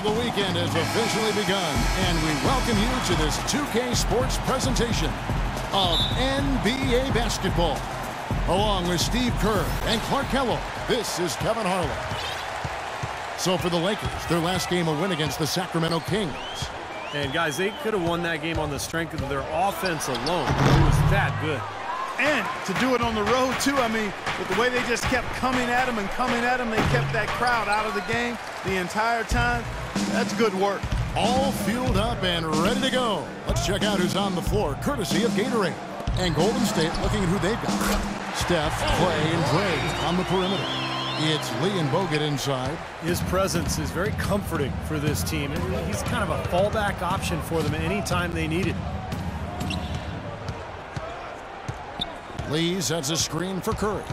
Well, the weekend has officially begun, and we welcome you to this 2K Sports presentation of NBA basketball. Along with Steve Kerr and Clark Kellogg, this is Kevin Harlan. So for the Lakers, their last game a win against the Sacramento Kings. And guys, they could have won that game on the strength of their offense alone. It was that good. And to do it on the road, too, I mean, with the way they just kept coming at them, they kept that crowd out of the game the entire time. That's good work. All fueled up and ready to go. Let's check out who's on the floor, courtesy of Gatorade. And Golden State looking at who they've got. Steph, Clay, and Dre on the perimeter. It's Lee and Bogut inside. His presence is very comforting for this team. He's kind of a fallback option for them anytime they need it. Lee sets a screen for Curry.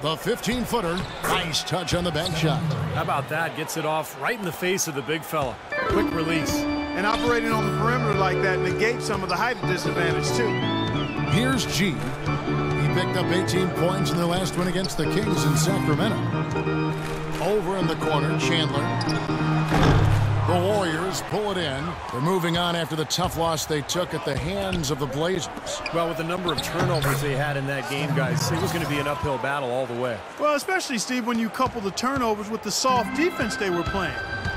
The 15-footer. Nice touch on the bank shot. How about that? Gets it off right in the face of the big fella. Quick release. And operating on the perimeter like that negates some of the height disadvantage, too. Here's G. He picked up 18 points in their last win against the Kings in Sacramento. Over in the corner, Chandler. The Warriors pull it in. They're moving on after the tough loss they took at the hands of the Blazers. Well, with the number of turnovers they had in that game, guys, it was going to be an uphill battle all the way. Well, especially, Steve, when you couple the turnovers with the soft defense they were playing.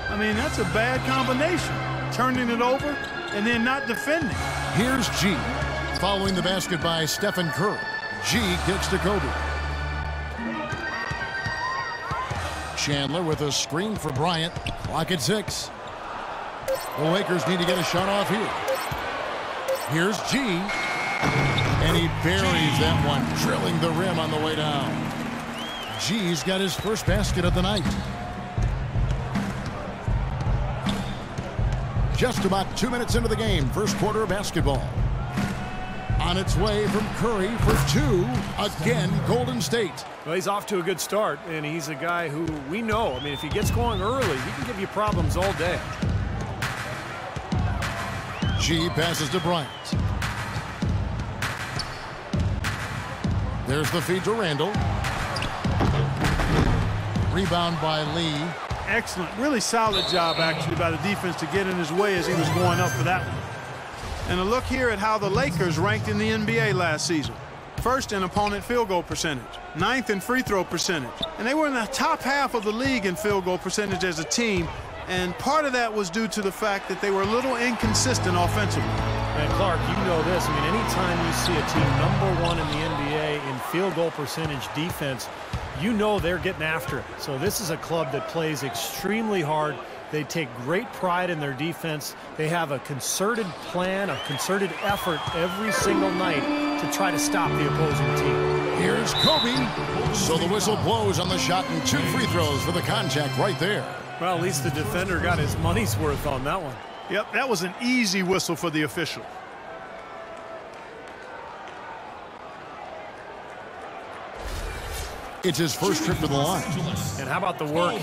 I mean, that's a bad combination. Turning it over and then not defending. Here's G. Following the basket by Stephen Curry. G kicks to Kobe. Chandler with a screen for Bryant. Clock at 6. The Lakers need to get a shot off here. Here's G. And he buries that one, drilling the rim on the way down. G's got his first basket of the night. Just about 2 minutes into the game, first quarter of basketball. On its way from Curry for 2, again, Golden State. Well, he's off to a good start, and he's a guy who we know. I mean, if he gets going early, he can give you problems all day. G passes to Bryant. There's the feed to Randall. Rebound by Lee. Excellent. Really solid job, actually, by the defense to get in his way as he was going up for that one. And a look here at how the Lakers ranked in the NBA last season. First in opponent field goal percentage. 9th in free throw percentage. And they were in the top half of the league in field goal percentage as a team. And part of that was due to the fact that they were a little inconsistent offensively. And Clark, you know this. I mean, anytime you see a team #1 in the NBA in field goal percentage defense, you know they're getting after it. So this is a club that plays extremely hard. They take great pride in their defense. They have a concerted plan, a concerted effort every single night to try to stop the opposing team. Here's Kobe. So the whistle blows on the shot and 2 free throws for the contact right there. Well, at least the defender got his money's worth on that one. Yep, that was an easy whistle for the official. It's his first trip to the line. And how about the work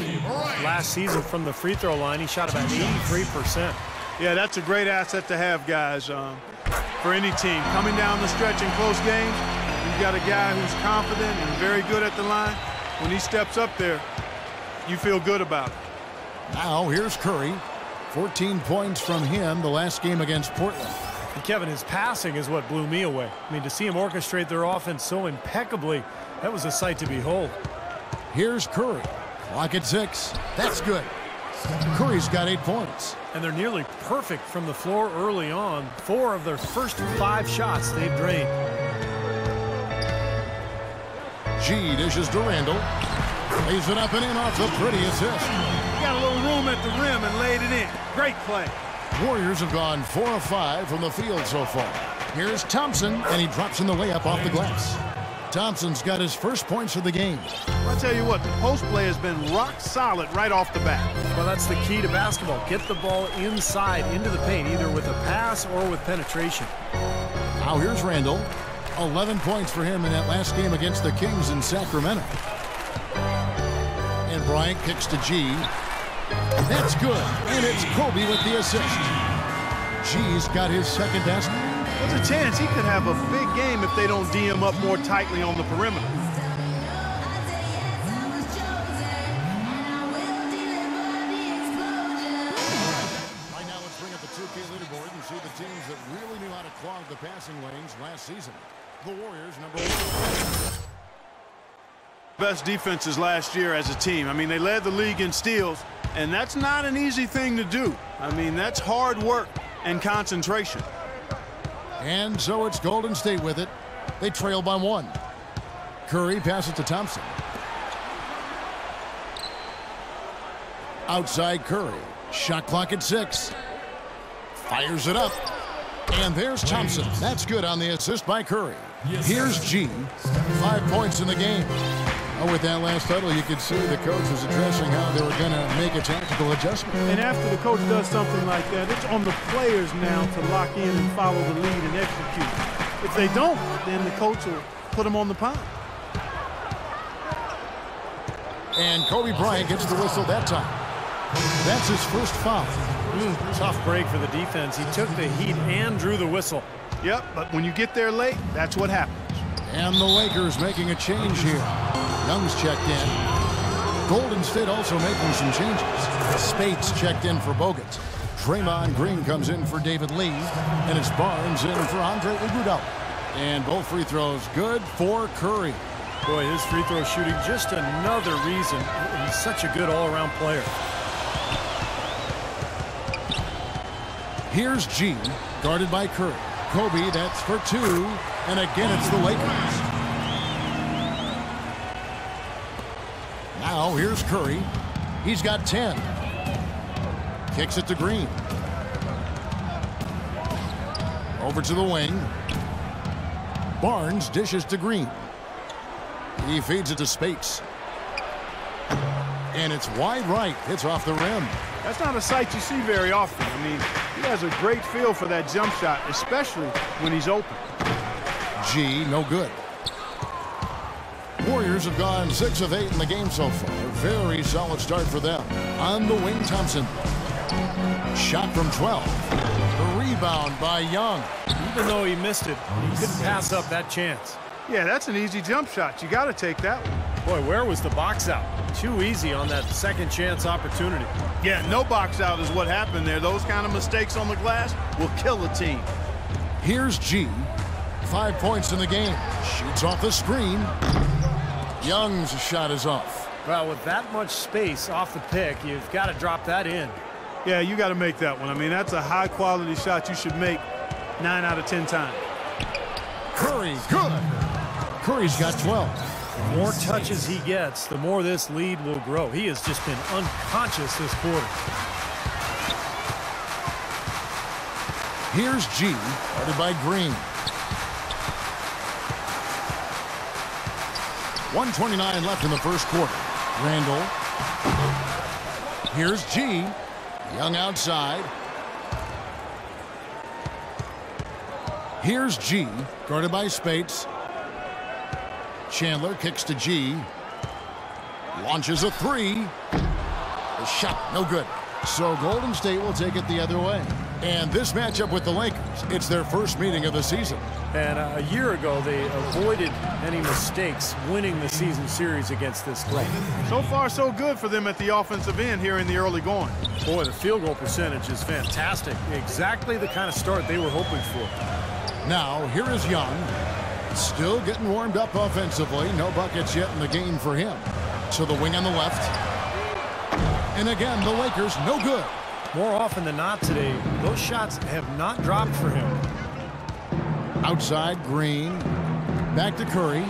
last season from the free throw line? He shot about 83%. Yeah, that's a great asset to have, guys, for any team. Coming down the stretch in close games, you've got a guy who's confident and very good at the line. When he steps up there, you feel good about it. Now here's Curry. 14 points from him the last game against Portland. And Kevin, his passing is what blew me away. I mean, to see him orchestrate their offense so impeccably, that was a sight to behold. Here's Curry. Clock at 6. That's good. Curry's got 8 points. And they're nearly perfect from the floor early on. 4 of their first 5 shots they've drained. G dishes to Randall. Lays it up and in off the pretty assist. Got a little room at the rim and laid it in. Great play. Warriors have gone 4 of 5 from the field so far. Here's Thompson, and he drops in the layup off the glass. Thompson's got his first points of the game. I'll tell you what, the post play has been rock solid right off the bat. Well, that's the key to basketball. Get the ball inside, into the paint, either with a pass or with penetration. Now here's Randall. 11 points for him in that last game against the Kings in Sacramento. And Bryant kicks to G. That's good. And it's Kobe with the assist. G's got his second basket. There's a chance he could have a big game if they don't D him up more tightly on the perimeter. season. The Warriors, #1. Best defenses last year as a team. I mean, they led the league in steals, and that's not an easy thing to do. I mean, that's hard work and concentration. And so it's Golden State with it. They trail by 1. Curry passes to Thompson. Outside Curry. Shot clock at 6. Fires it up. And there's Thompson. That's good on the assist by Curry. Here's G. 5 points in the game. With that last huddle, you could see the coach was addressing how they were going to make a tactical adjustment. And after the coach does something like that, it's on the players now to lock in and follow the lead and execute. If they don't, then the coach will put them on the pound. And Kobe Bryant gets the whistle that time. That's his first foul. Tough break for the defense. He took the heat and drew the whistle. Yep, but when you get there late, that's what happens. And the Lakers making a change here. Young's checked in. Golden State also making some changes. Spates checked in for Bogut. Draymond Green comes in for David Lee. And it's Barnes in for Andre Iguodala. And both free throws good for Curry. Boy, his free throw shooting, just another reason he's such a good all-around player. Here's G, guarded by Curry. Kobe, that's for 2. And again, it's the Lakers. Now, here's Curry. He's got 10. Kicks it to Green. Over to the wing. Barnes dishes to Green. He feeds it to Spates. And it's wide right. It's off the rim. That's not a sight you see very often. I mean, he has a great feel for that jump shot, especially when he's open. G, no good. Warriors have gone 6 of 8 in the game so far. Very solid start for them. On the wing, Thompson. Shot from 12. The rebound by Young. Even though he missed it, he couldn't pass up that chance. Yeah, that's an easy jump shot. You got to take that one. Boy, where was the box out? Too easy on that second chance opportunity. Yeah, no box out is what happened there. Those kind of mistakes on the glass will kill a team. Here's G. 5 points in the game. Shoots off the screen. Young's shot is off. Well, with that much space off the pick, you've got to drop that in. Yeah, you got to make that one. I mean, that's a high-quality shot you should make 9 out of 10 times. Curry, good. Curry's got 12. The more touches he gets, the more this lead will grow. He has just been unconscious this quarter. Here's G, guarded by Green. 1:29 left in the first quarter. Randall. Here's G. Young outside. Here's G, guarded by Spates. Chandler kicks to G. Launches a 3. The shot, no good. So Golden State will take it the other way. And this matchup with the Lakers, it's their first meeting of the season. And a year ago, they avoided any mistakes winning the season series against this club. So far, so good for them at the offensive end here in the early going. Boy, the field goal percentage is fantastic. Exactly the kind of start they were hoping for. Now, here is Young. Still getting warmed up offensively. No buckets yet in the game for him. So the wing on the left. And again, the Lakers, no good. More often than not today, those shots have not dropped for him. Outside, Green. Back to Curry.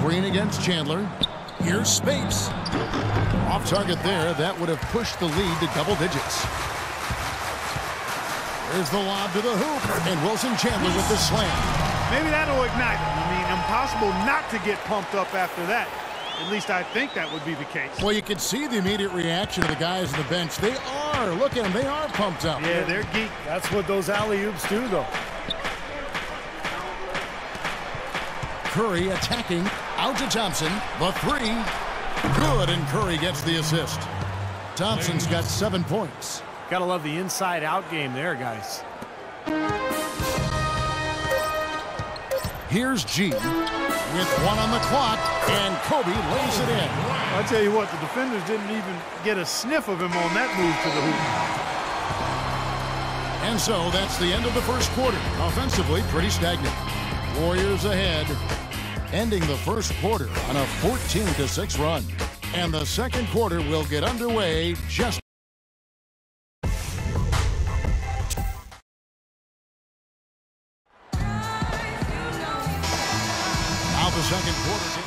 Green against Chandler. Here's Spates. Off target there. That would have pushed the lead to double digits. There's the lob to the hoop. And Wilson Chandler with the slam. Maybe that'll ignite him. I mean, impossible not to get pumped up after that. At least I think that would be the case. Well, you can see the immediate reaction of the guys on the bench. They are. Look at them. They are pumped up. Yeah, they're geek. That's what those alley-oops do, though. Curry attacking. Out to Thompson. The 3. Good, and Curry gets the assist. Thompson's got 7 points. Gotta love the inside-out game there, guys. Here's G with 1 on the clock, and Kobe lays it in. I tell you what, the defenders didn't even get a sniff of him on that move to the hoop. And so that's the end of the first quarter. Offensively, pretty stagnant. Warriors ahead, ending the first quarter on a 14-6 run. And the second quarter will get underway just now the second quarter.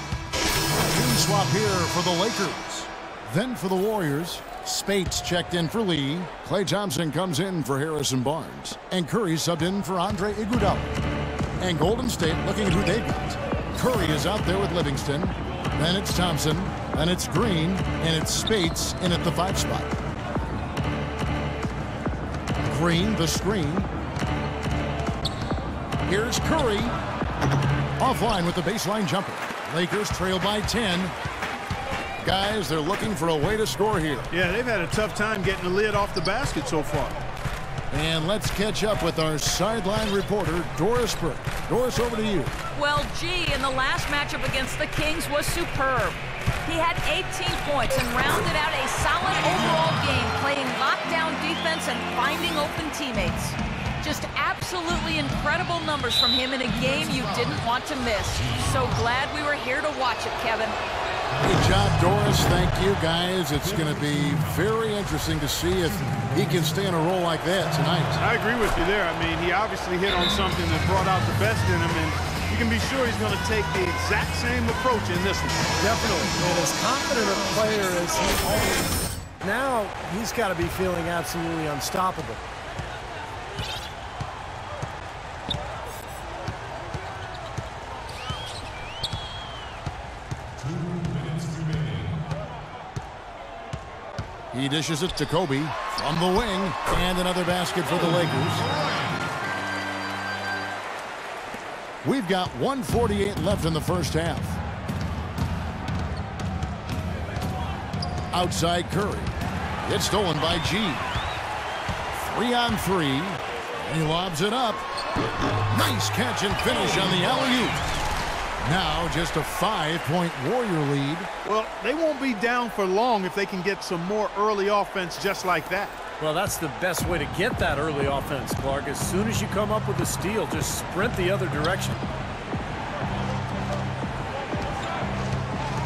Team swap here for the Lakers. Then for the Warriors, Spates checked in for Lee. Klay Thompson comes in for Harrison Barnes. And Curry subbed in for Andre Iguodala. And Golden State looking at who they've got. Curry is out there with Livingston. Then it's Thompson. Then it's Green. And it's Spates in at the 5 spot. Green, the screen. Here's Curry. Offline with the baseline jumper. Lakers trail by 10. Guys, they're looking for a way to score here. Yeah, they've had a tough time getting the lid off the basket so far. And let's catch up with our sideline reporter, Doris Burke. Doris, over to you. Well, G, in the last matchup against the Kings was superb. He had 18 points and rounded out a solid overall game, playing lockdown defense and finding open teammates. Just absolutely incredible numbers from him in a game you didn't want to miss. So glad we were here to watch it, Kevin. Good job, Doris. Thank you, guys. It's going to be very interesting to see if he can stay in a role like that tonight. I agree with you there. I mean, he obviously hit on something that brought out the best in him, and you can be sure he's going to take the exact same approach in this one. Definitely. And as confident a player as he always, now he's got to be feeling absolutely unstoppable. He dishes it to Kobe from the wing, and another basket for the Lakers. We've got 1:48 left in the first half. Outside Curry. It's stolen by G. 3-on-3. He lobs it up. Nice catch and finish on the alley-oop. Now just a 5-point Warrior lead. Well, they won't be down for long if they can get some more early offense just like that. Well, that's the best way to get that early offense, Clark. As soon as you come up with a steal, just sprint the other direction.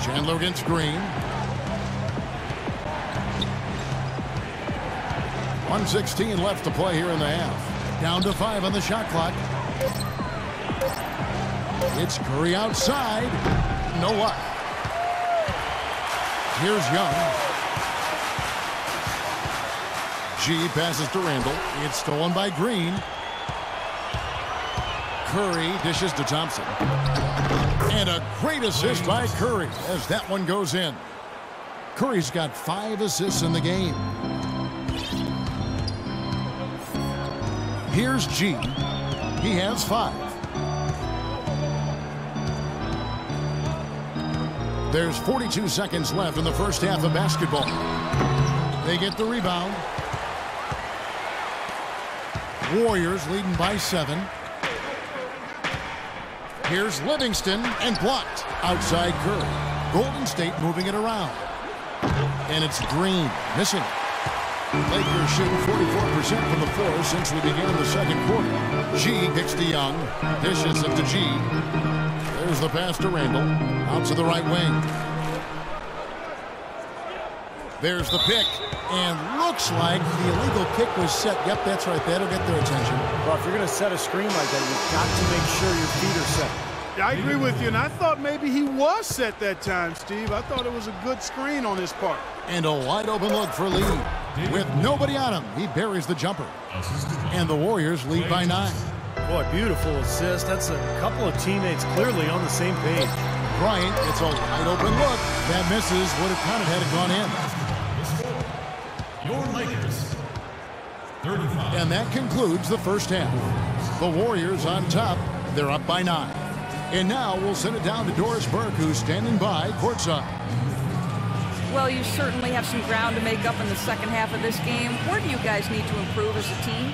Chandler against Green. 1:16 left to play here in the half. Down to 5 on the shot clock. It's Curry outside. No luck. Here's Young. G passes to Randall. It's stolen by Green. Curry dishes to Thompson. And a great assist by Curry as that one goes in. Curry's got 5 assists in the game. Here's G. He has 5. There's 42 seconds left in the first half of basketball. They get the rebound. Warriors leading by 7. Here's Livingston and blocked. Outside Curry. Golden State moving it around. And it's Green missing. Lakers shooting 44% from the floor since we began the second quarter. G kicks to Young. Dishes it to G. There's the pass to Randall. Out to the right wing. There's the pick. And looks like the illegal kick was set. Yep, that's right. That'll get their attention. Well, if you're going to set a screen like that, you've got to make sure your feet are set. Yeah, I agree with you, and I thought maybe he was set that time, Steve. I thought it was a good screen on his part. And a wide open look for Lee. With nobody on him, he buries the jumper. And the Warriors lead by 9. Boy, beautiful assist. That's a couple of teammates clearly on the same page. Bryant, it's a wide open look. That misses. Would have counted had it gone in. Your Lakers, 35. And that concludes the first half. The Warriors on top. They're up by 9. And now we'll send it down to Doris Burke, who's standing by courtside. Well, you certainly have some ground to make up in the second half of this game. Where do you guys need to improve as a team?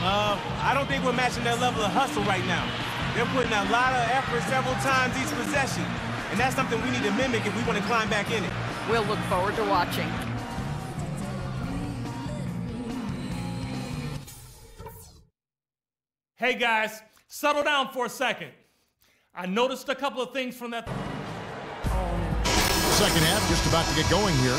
I don't think we're matching their level of hustle right now. They're putting a lot of effort several times each possession. And that's something we need to mimic if we want to climb back in it. We'll look forward to watching. Hey guys, settle down for a second. I noticed a couple of things from that. Second half just about to get going here.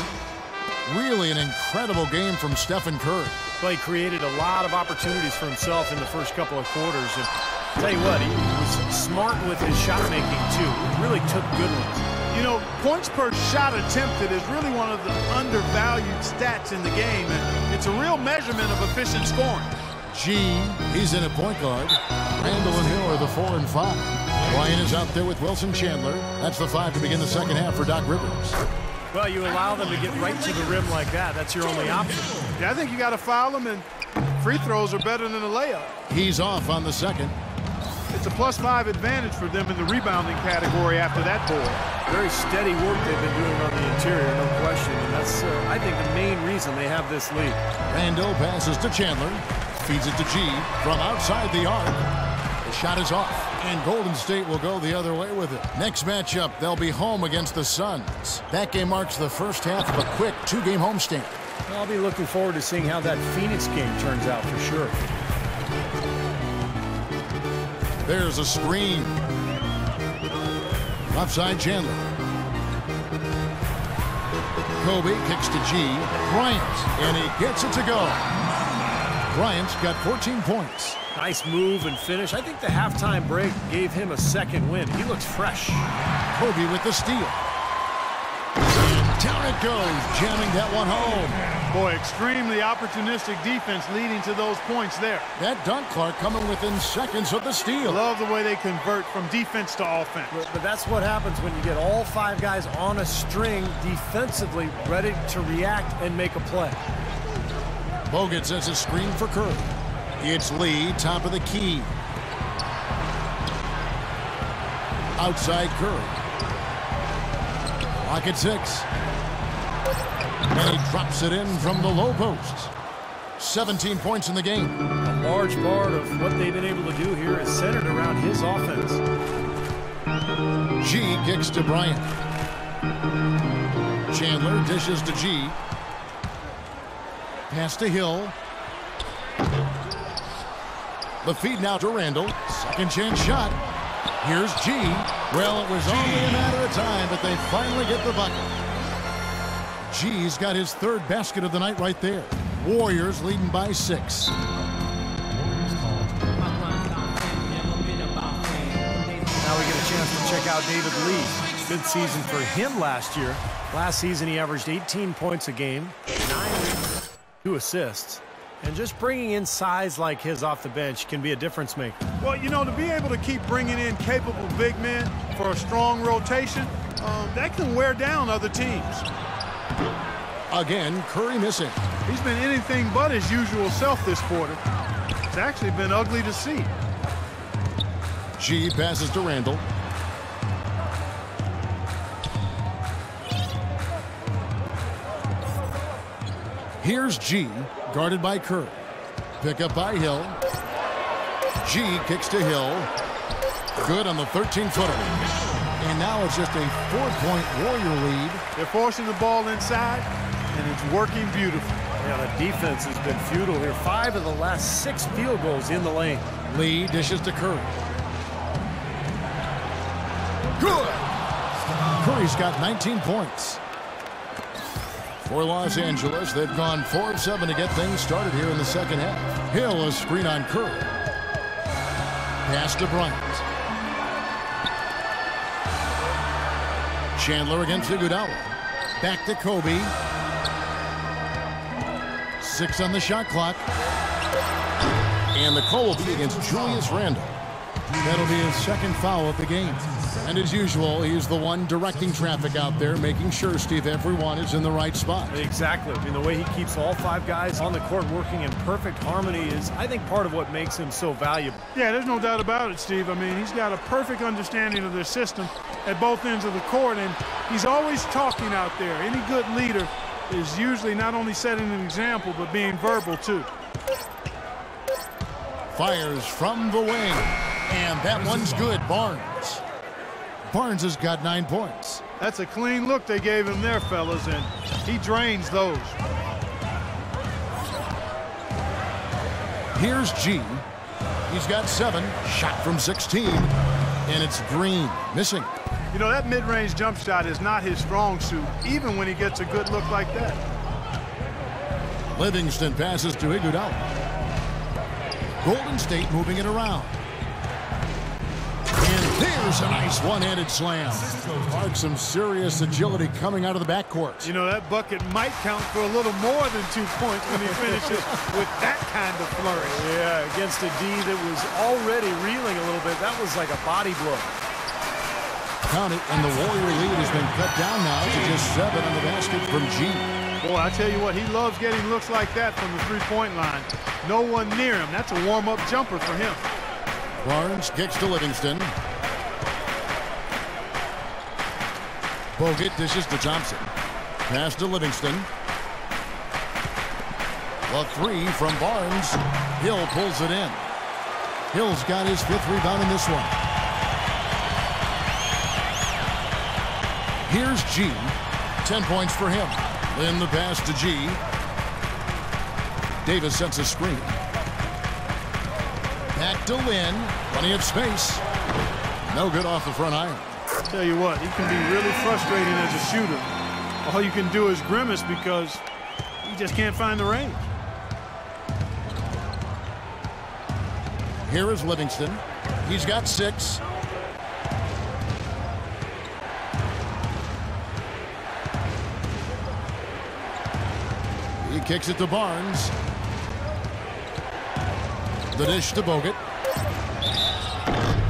Really an incredible game from Stephen Curry. Well, he created a lot of opportunities for himself in the first couple of quarters. And I'll tell you what, he was smart with his shot making too. He really took good ones. You know, points per shot attempted is really one of the undervalued stats in the game, and it's a real measurement of efficient scoring. G, he's in at point guard. Randall and Hill are the 4 and 5. Bryant is out there with Wilson Chandler. That's the 5 to begin the second half for Doc Rivers. Well, you allow them to get right to the rim like that. That's your only option. Yeah, I think you got to foul them, and free throws are better than a layup. He's off on the second. It's a +5 advantage for them in the rebounding category after that board. Very steady work they've been doing on the interior, no question. And that's, I think, the main reason they have this lead. Randall passes to Chandler. Feeds it to G from outside the arc. The shot is off, and Golden State will go the other way with it. Next matchup, they'll be home against the Suns. That game marks the first half of a quick 2-game homestand. I'll be looking forward to seeing how that Phoenix game turns out for sure. There's a screen. Left side Chandler. Kobe kicks to G. Bryant, and he gets it to go. Bryant's got 14 points. Nice move and finish. I think the halftime break gave him a second win. He looks fresh. Kobe with the steal. And down it goes, jamming that one home. Boy, extremely opportunistic defense leading to those points there. That dunk, Clark, coming within seconds of the steal. Love the way they convert from defense to offense. But that's what happens when you get all 5 guys on a string defensively ready to react and make a play. Bogut sets a screen for Curry. It's Lee, top of the key. Outside Curry. Clock at 6. And he drops it in from the low post. 17 points in the game. A large part of what they've been able to do here is centered around his offense. G kicks to Bryant. Chandler dishes to G. Pass to Hill. The feed now to Randall. Second chance shot. Here's G. Well, it was only a matter of time, but they finally get the bucket. G's got his 3rd basket of the night right there. Warriors leading by 6. Now we get a chance to check out David Lee. Good season for him last year. Last season he averaged 18 points a game, 2 assists. And just bringing in size like his off the bench can be a difference maker. Well, you know, to be able to keep bringing in capable big men for a strong rotation, that can wear down other teams. Again, Curry missing. He's been anything but his usual self this quarter. It's actually been ugly to see. G passes to Randall. Here's G, guarded by Curry. Pick up by Hill. G kicks to Hill. Good on the 13-footer. And now it's just a 4-point Warrior lead. They're forcing the ball inside, and it's working beautifully. Yeah, the defense has been futile here. 5 of the last 6 field goals in the lane. Lee dishes to Curry. Good! Curry's got 19 points. For Los Angeles, they've gone 4 of 7 to get things started here in the second half. Hill, a screen on Curry. Pass to Bryant. Chandler against Iguodala. Back to Kobe. 6 on the shot clock. And the call will be against Julius Randle. That'll be his 2nd foul of the game. And as usual, he's the one directing traffic out there, making sure, Steve, everyone is in the right spot. Exactly. I mean, the way he keeps all 5 guys on the court working in perfect harmony is, I think, part of what makes him so valuable. Yeah, there's no doubt about it, Steve. I mean, he's got a perfect understanding of their system at both ends of the court, and he's always talking out there. Any good leader is usually not only setting an example, but being verbal, too. Fires from the wing. And that one's good, Barnes. Barnes has got 9 points. That's a clean look they gave him there, fellas, and he drains those. Here's G. He's got 7. Shot from 16. And it's Green. Missing. You know, that mid-range jump shot is not his strong suit, even when he gets a good look like that. Livingston passes to Iguodala. Golden State moving it around. And there's a nice one-handed slam. Mark, some serious agility coming out of the backcourt. You know, that bucket might count for a little more than 2 points when he finishes with that kind of flourish. Yeah, against a D that was already reeling a little bit. That was like a body blow. Count it, and the Warrior lead has been cut down now to just 7 on the basket from G. Boy, I tell you what, he loves getting looks like that from the three-point line. No one near him. That's a warm-up jumper for him. Barnes kicks to Livingston. Bogut dishes to Thompson. Pass to Livingston. The 3 from Barnes. Hill pulls it in. Hill's got his 5th rebound in this one. Here's G. 10 points for him. Then the pass to G. Davis sets a screen. Back to Lynn. Plenty of space. No good off the front iron. I'll tell you what, he can be really frustrating as a shooter. All you can do is grimace because he just can't find the range. Here is Livingston. He's got 6. He kicks it to Barnes. The dish to Bogut.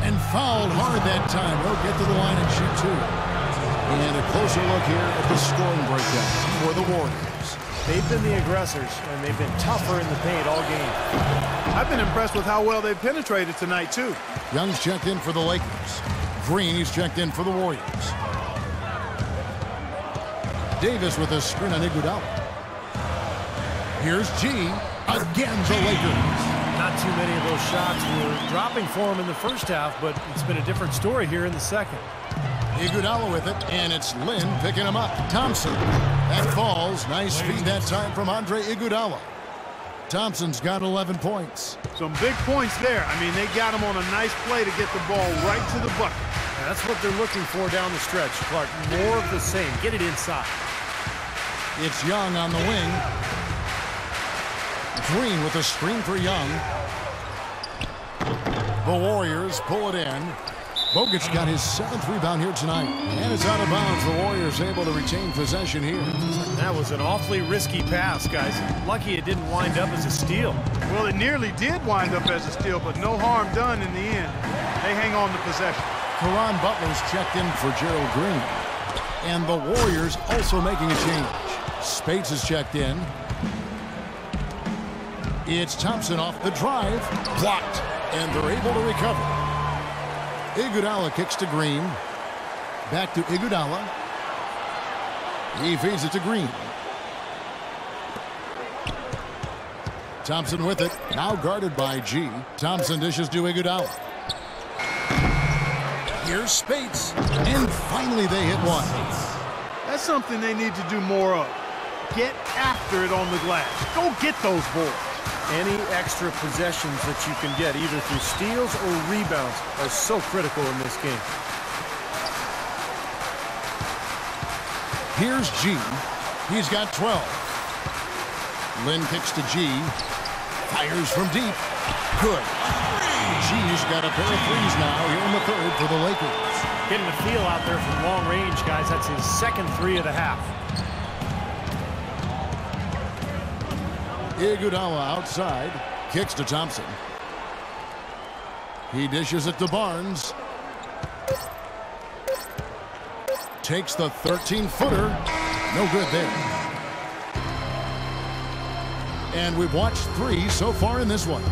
And fouled hard that time. He'll get to the line and shoot 2. And a closer look here at the scoring breakdown for the Warriors. They've been the aggressors, and they've been tougher in the paint all game. I've been impressed with how well they've penetrated tonight, too. Young's checked in for the Lakers. Green, he's checked in for the Warriors. Davis with a screen on Iguodala. Here's G. Again, the Lakers. Not too many of those shots were dropping for him in the first half, but it's been a different story here in the second. Iguodala with it, and it's Lynn picking him up. Thompson. That falls. Nice feed that time from Andre Iguodala. Thompson's got 11 points. Some big points there. I mean, they got him on a nice play to get the ball right to the bucket. And that's what they're looking for down the stretch, Clark. More of the same. Get it inside. It's Young on the wing. Green with a screen for Young. The Warriors pull it in. Bogut's got his 7th rebound here tonight. And it's out of bounds. The Warriors able to retain possession here. That was an awfully risky pass, guys. Lucky it didn't wind up as a steal. Well, it nearly did wind up as a steal, but no harm done in the end. They hang on to possession. Caron Butler's checked in for Gerald Green. And the Warriors also making a change. Spades is checked in. It's Thompson off the drive. Blocked. And they're able to recover. Iguodala kicks to Green. Back to Iguodala. He feeds it to Green. Thompson with it. Now guarded by G. Thompson dishes to Iguodala. Here's Spates. And finally they hit one. That's something they need to do more of. Get after it on the glass. Go get those boards. Any extra possessions that you can get, either through steals or rebounds, are so critical in this game. Here's G. He's got 12. Lynn kicks to G. Fires from deep. Good. G's got a pair of threes now here in the 3rd for the Lakers. Getting a feel out there from long range, guys. That's his 2nd 3 of the half. Iguodala outside. Kicks to Thompson. He dishes it to Barnes. Takes the 13-footer. No good there. And we've watched 3 so far in this one.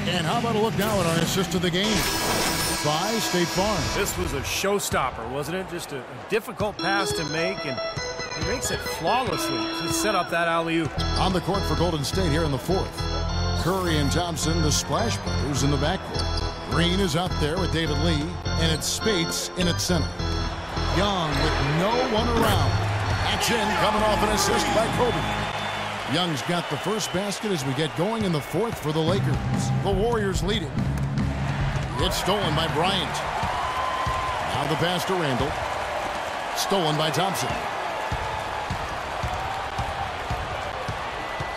And how about a look now at our assist of the game? By State Farm. This was a showstopper, wasn't it? Just a difficult pass to make, and he makes it flawlessly to set up that alley-oop. On the court for Golden State here in the 4th. Curry and Thompson, the Splash Brothers in the backcourt. Green is out there with David Lee, and it's Spates in its center. Young with no one around. It's in, coming off an assist by Kobe. Young's got the first basket as we get going in the fourth for the Lakers. The Warriors lead it. It's stolen by Bryant. Now the pass to Randall. Stolen by Thompson.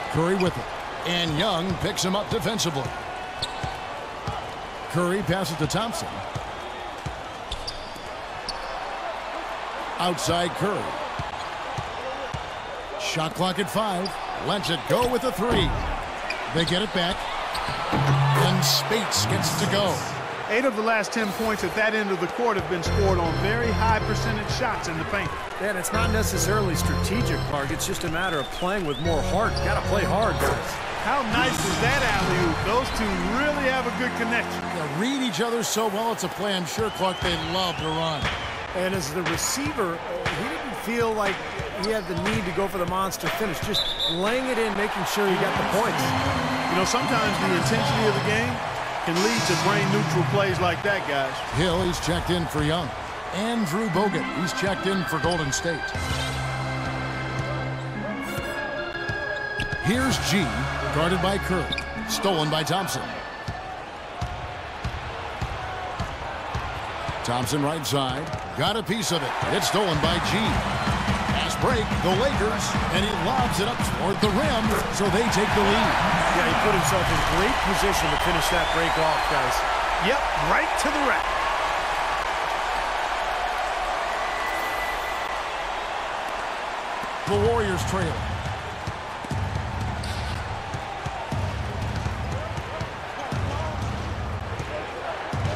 Curry with it. And Young picks him up defensively. Curry passes to Thompson. Outside Curry. Shot clock at 5. Lets it go with a 3. They get it back. And Spates gets to go. 8 of the last 10 points at that end of the court have been scored on very high percentage shots in the paint. And it's not necessarily strategic, Clark. It's just a matter of playing with more heart. Got to play hard, guys. How nice is that alley-oop? Those two really have a good connection. They read each other so well, it's a play I'm sure, Clark, they love to run. And as the receiver, he didn't feel like he had the need to go for the monster finish. Just laying it in, making sure he got the points. You know, sometimes the intensity of the game can lead to brain-neutral plays like that, guys. Hill, he's checked in for Young. Andrew Bogut, he's checked in for Golden State. Here's G, guarded by Curry. Stolen by Thompson. Thompson right side. Got a piece of it. It's stolen by G. Pass break, the Lakers, and he lobs it up toward the rim, so they take the lead. Yeah, he put himself in great position to finish that break off, guys. Yep, right to the rack. The Warriors trail.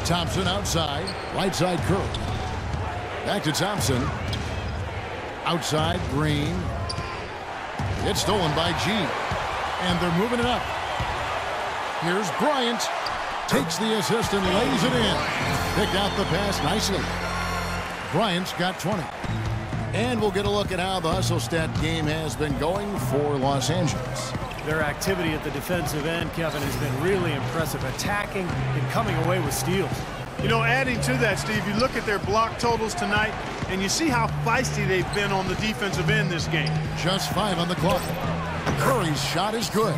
Thompson outside. Right side Curry. Back to Thompson. Outside Green. It's stolen by G. And they're moving it up. Here's Bryant. Takes the assist and lays it in. Picked out the pass nicely. Bryant's got 20. And we'll get a look at how the hustle stat game has been going for Los Angeles. Their activity at the defensive end, Kevin, has been really impressive. Attacking and coming away with steals. You know, adding to that, Steve, you look at their block totals tonight, and you see how feisty they've been on the defensive end this game. Just 5 on the clock. Curry's shot is good.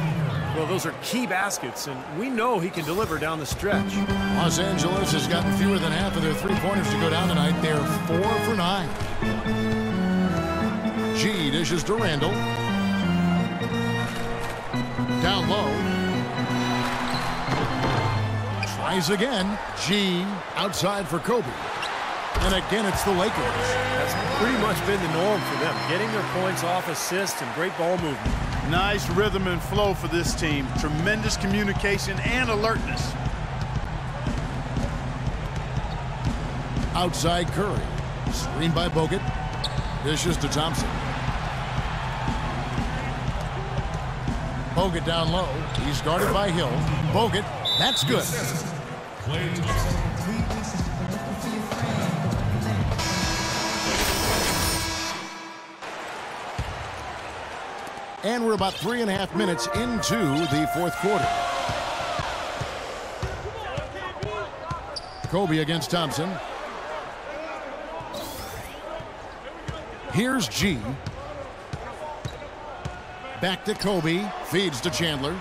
Well, those are key baskets, and we know he can deliver down the stretch. Los Angeles has gotten fewer than half of their three-pointers to go down tonight. They're 4 for 9. G dishes to Randall. Down low. Tries again. G outside for Kobe. And again, it's the Lakers. That's pretty much been the norm for them. Getting their points off assists and great ball movement. Nice rhythm and flow for this team. Tremendous communication and alertness. Outside Curry. Screen by Bogut. Dishes to Thompson. Bogut down low. He's guarded by Hill. Bogut, that's good. Klay Thompson. And we're about 3.5 minutes into the fourth quarter. Kobe against Thompson. Here's G. Back to Kobe. Feeds to Chandler.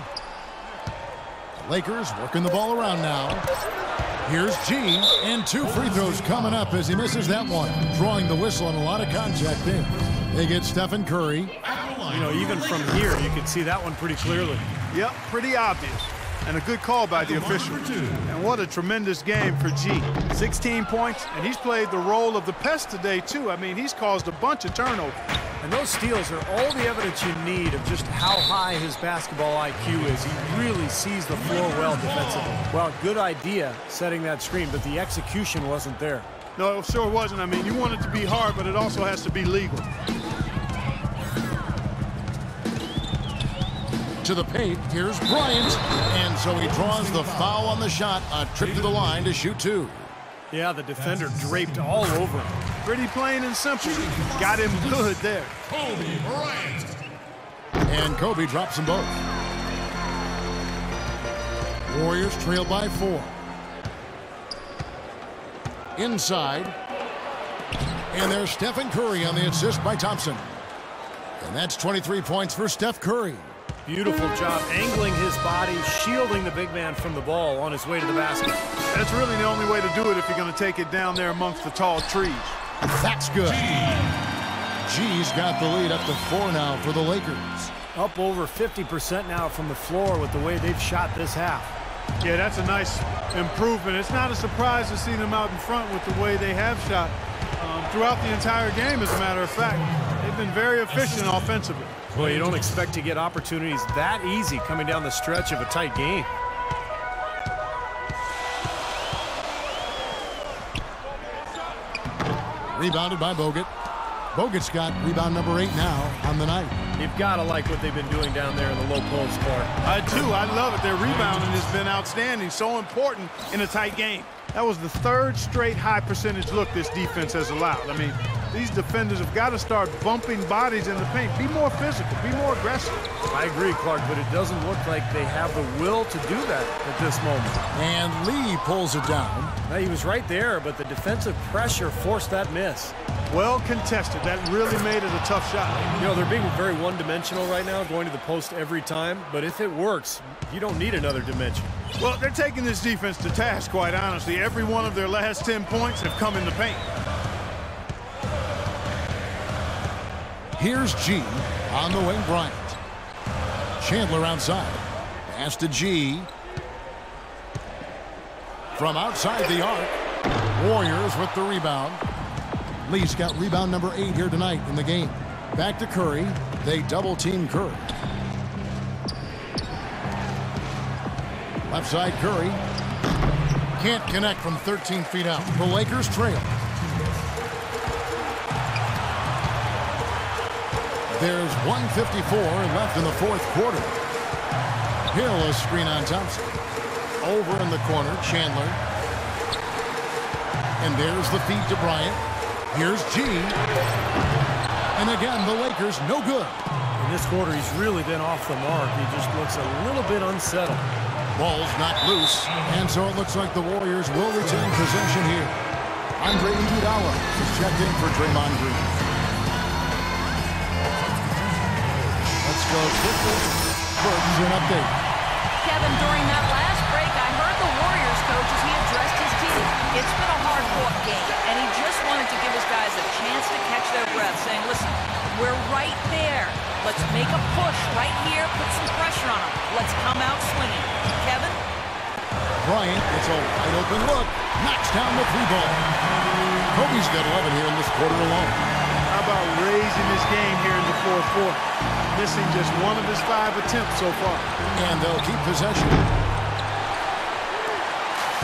Lakers working the ball around now. Here's G. And 2 free throws coming up as he misses that one. Drawing the whistle on a lot of contact there. They get Stephen Curry. You know, even from here, you can see that one pretty clearly. Yep, pretty obvious. And a good call by the official. And what a tremendous game for G. 16 points, and he's played the role of the pest today, too. I mean, he's caused a bunch of turnovers. And those steals are all the evidence you need of just how high his basketball IQ is. He really sees the floor well defensively. Well, good idea setting that screen, but the execution wasn't there. No, it sure wasn't. I mean, you want it to be hard, but it also has to be legal. To the paint, here's Bryant. And so he draws the foul on the shot. A trip to the line to shoot 2. Yeah, the defender draped all over him. Pretty plain and simple. Got him good there. Kobe Bryant. And Kobe drops them both. Warriors trail by 4. Inside. And there's Stephen Curry on the assist by Thompson. And that's 23 points for Steph Curry. Beautiful job angling his body, shielding the big man from the ball on his way to the basket. That's really the only way to do it if you're going to take it down there amongst the tall trees. That's good. G's got the lead up to 4 now for the Lakers. Up over 50% now from the floor with the way they've shot this half. Yeah, that's a nice improvement. It's not a surprise to see them out in front with the way they have shot throughout the entire game, as a matter of fact. They've been very efficient offensively. Well, you don't expect to get opportunities that easy coming down the stretch of a tight game. Rebounded by Bogut. Bogut's got rebound number 8 now on the night. You've got to like what they've been doing down there in the low post, Clark. I do. I love it. Their rebounding has been outstanding. So important in a tight game. That was the 3rd straight high percentage look this defense has allowed. I mean, these defenders have got to start bumping bodies in the paint. Be more physical. Be more aggressive. I agree, Clark, but it doesn't look like they have the will to do that at this moment. And Lee pulls it down. Now, he was right there, but the defensive pressure forced that miss. Well contested. That really made it a tough shot. You know, they're being very one-dimensional right now, going to the post every time. But if it works, you don't need another dimension. Well, they're taking this defense to task, quite honestly. Every one of their last 10 points have come in the paint. Here's G on the wing, Bryant. Chandler outside. Pass to G. From outside the arc. Warriors with the rebound. Lee's got rebound number 8 here tonight in the game. Back to Curry. They double-team Curry. Left side, Curry. Can't connect from 13 feet out. The Lakers trail. There's 1:54 left in the 4th quarter. Hill a screen on Thompson. Over in the corner, Chandler. And there's the feed to Bryant. Here's G. And again, the Lakers no good. In this quarter, he's really been off the mark. He just looks a little bit unsettled. Ball's not loose. And so it looks like the Warriors will retain possession here. Andre Iguodala is checked in for Draymond Green. Let's go quickly. First, an update. Kevin, during that last break, I heard the Warriors coach as he addressed his team. It's been a hard-fought game, and he just wanted to give his guys a chance to catch their breath, saying, listen, we're right there. Let's make a push right here, put some pressure on them. Let's come out swinging. Kevin? Bryant gets a wide open look. Knocks down the 3-ball. Kobe's got 11 here in this quarter alone. How about raising this game here in the 4th quarter? Missing just 1 of his 5 attempts so far. And they'll keep possession.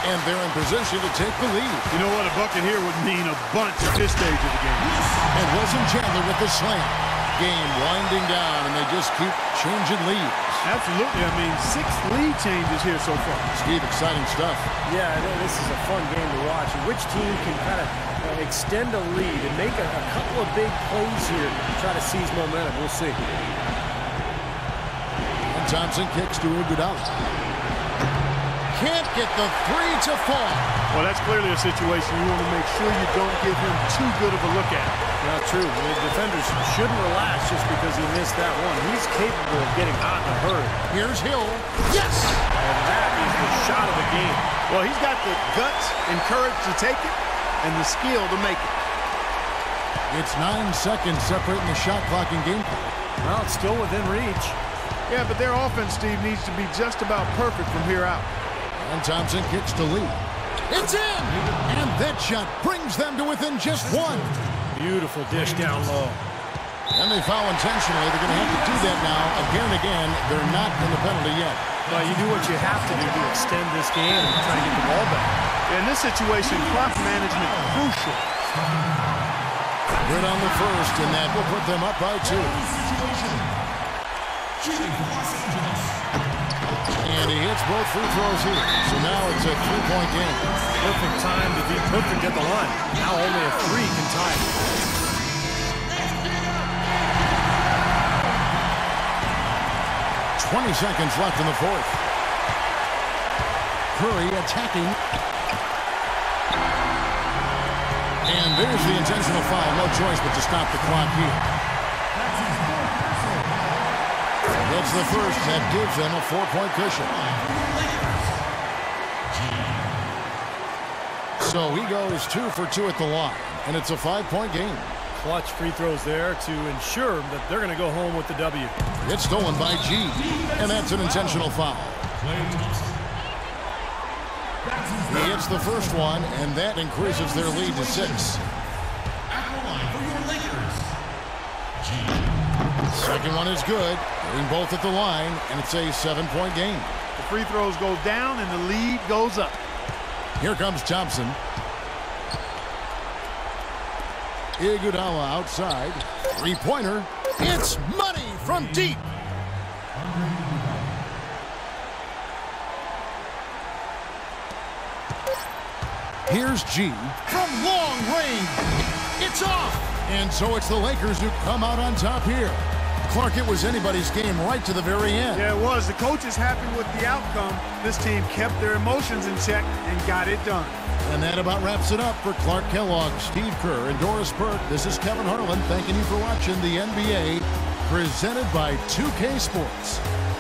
And they're in position to take the lead. You know what? A bucket here would mean a bunch at this stage of the game. And Wilson Chandler with the slam. Game winding down, and they just keep changing leads. Absolutely. I mean, 6 lead changes here so far. Steve, exciting stuff. Yeah, this is a fun game to watch. Which team can kind of extend a lead and make a couple of big plays here to try to seize momentum? We'll see. And Thompson kicks to Iguodala. Can't get the 3 to fall. Well, that's clearly a situation you want to make sure you don't give him too good of a look at. Not true. The defenders shouldn't relax just because he missed that one. He's capable of getting hot in a hurry. Here's Hill. Yes! And that is the shot of the game. Well, he's got the guts and courage to take it and the skill to make it. It's 9 seconds separating the shot clock and game clock. Well, it's still within reach. Yeah, but their offense, Steve, needs to be just about perfect from here out. And Thompson kicks to Lee. It's in! And that shot brings them to within just 1. Beautiful dish down low. And they foul intentionally. They're going to have to do that now again and again. They're not in the penalty yet. Well, you do what you have to do to extend this game and try to get the ball back. In this situation, clock management crucial. Good on the first, and that will put them up by 2. And he hits both free throws here. So now it's a 3-point game. Perfect time to be perfect at the line. Now only a 3 can tie it. 20 seconds left in the 4th. Curry attacking. And there's the intentional foul. No choice but to stop the clock here. scores the first. That gives them a 4-point cushion. So he goes 2 for 2 at the line, and it's a 5-point game. Clutch free throws there to ensure that they're going to go home with the W. It's stolen by G, and that's an intentional foul. He hits the first one, and that increases their lead to 6. Second one is good. Getting both at the line, and it's a 7-point game. The free throws go down, and the lead goes up. Here comes Thompson. Iguodala outside. Three-pointer. It's money from deep. Here's G from long range. It's off. And so it's the Lakers who come out on top here. Clark, it was anybody's game right to the very end. Yeah, it was. The coach is happy with the outcome. This team kept their emotions in check and got it done. And that about wraps it up for Clark Kellogg, Steve Kerr, and Doris Burke. This is Kevin Harlan thanking you for watching the NBA presented by 2K Sports.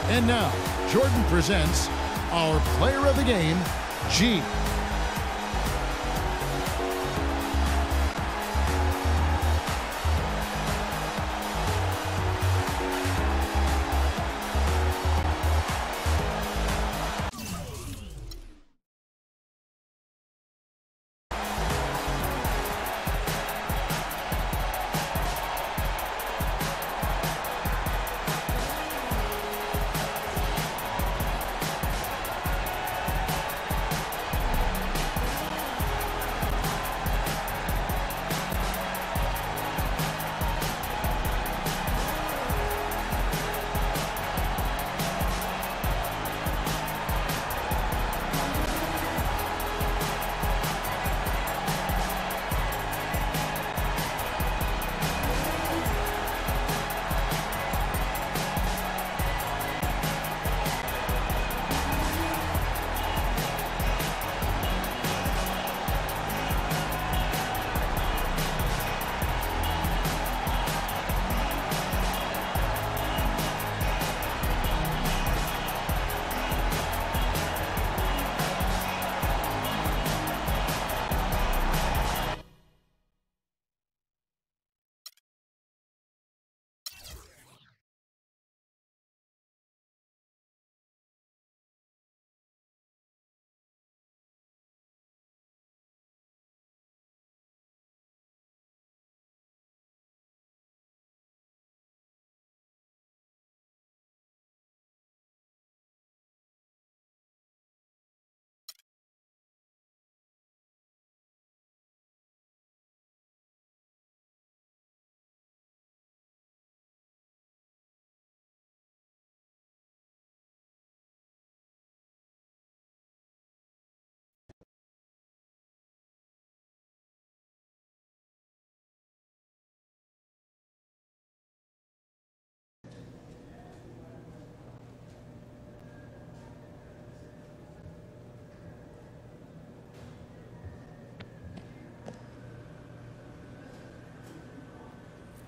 And now, Jordan presents our player of the game, G.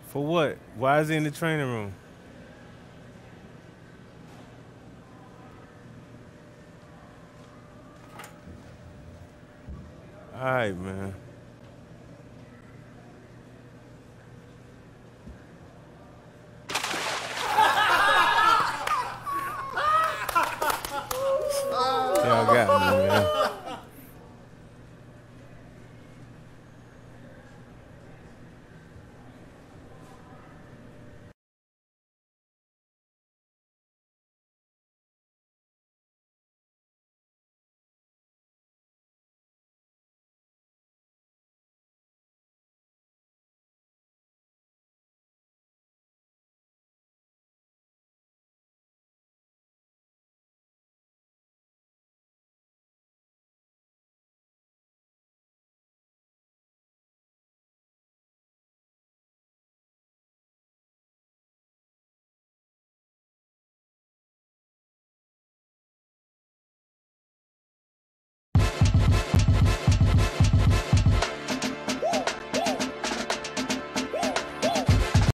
For what? Why is he in the training room? All right, man.